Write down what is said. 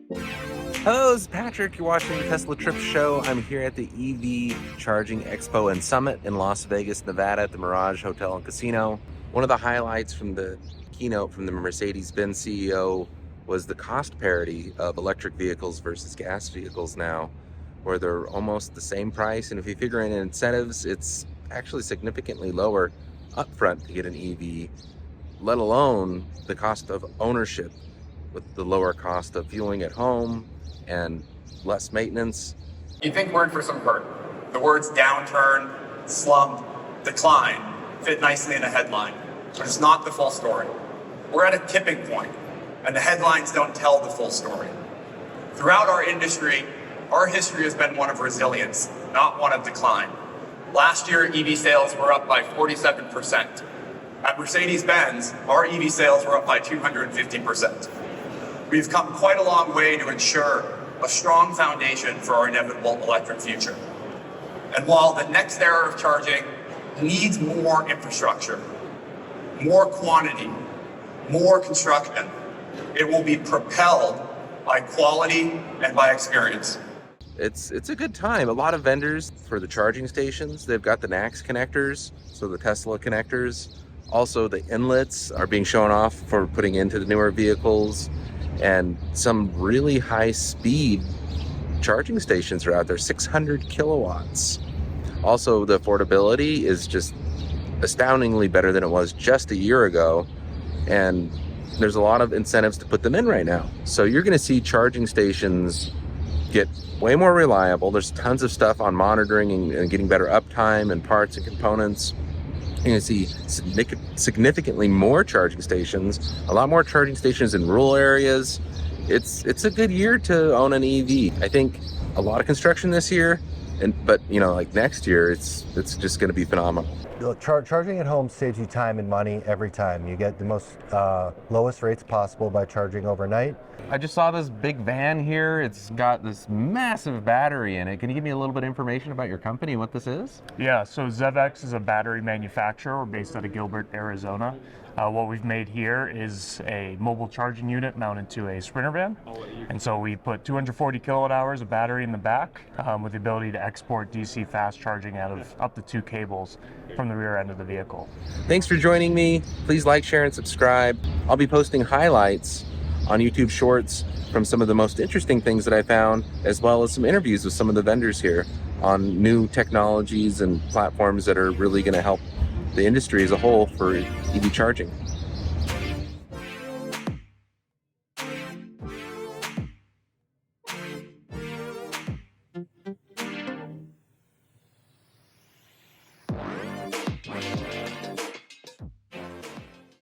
Hello, this is Patrick. You're watching the Tesla Trip Show. I'm here at the EV Charging Expo and Summit in Las Vegas, Nevada at the Mirage Hotel and Casino. One of the highlights from the keynote from the Mercedes-Benz CEO was the cost parity of electric vehicles versus gas vehicles now, where they're almost the same price. And if you figure in incentives, it's actually significantly lower upfront to get an EV, let alone the cost of ownership with the lower cost of fueling at home and less maintenance. You think we're in for some hurt. The words downturn, slump, decline fit nicely in a headline, but it's not the full story. We're at a tipping point, and the headlines don't tell the full story. Throughout our industry, our history has been one of resilience, not one of decline. Last year, EV sales were up by 47%. At Mercedes-Benz, our EV sales were up by 250%. We've come quite a long way to ensure a strong foundation for our inevitable electric future. And while the next era of charging needs more infrastructure, more quantity, more construction, it will be propelled by quality and by experience. It's a good time. A lot of vendors for the charging stations, they've got the NACS connectors, so the Tesla connectors. Also, the inlets are being shown off for putting into the newer vehicles. And some really high speed charging stations are out there, 600 kilowatts. Also, the affordability is just astoundingly better than it was just a year ago. And there's a lot of incentives to put them in right now. So you're going to see charging stations get way more reliable. There's tons of stuff on monitoring and getting better uptime and parts and components. You're going to see significantly more charging stations, a lot more charging stations in rural areas. It's a good year to own an EV. I think a lot of construction this year, but like next year, it's just going to be phenomenal. Charging at home saves you time and money every time. You get the most lowest rates possible by charging overnight. I just saw this big van here. It's got this massive battery in it. Can you give me a little bit of information about your company and what this is? Yeah, so ZEVX is a battery manufacturer. We're based out of Gilbert, Arizona. What we've made here is a mobile charging unit mounted to a Sprinter van. And so we put 240 kilowatt hours of battery in the back with the ability to export DC fast charging out of up to 2 cables from the rear end of the vehicle. Thanks for joining me. Please like, share, and subscribe. I'll be posting highlights on YouTube Shorts from some of the most interesting things that I found, as well as some interviews with some of the vendors here on new technologies and platforms that are really going to help the industry as a whole for EV charging.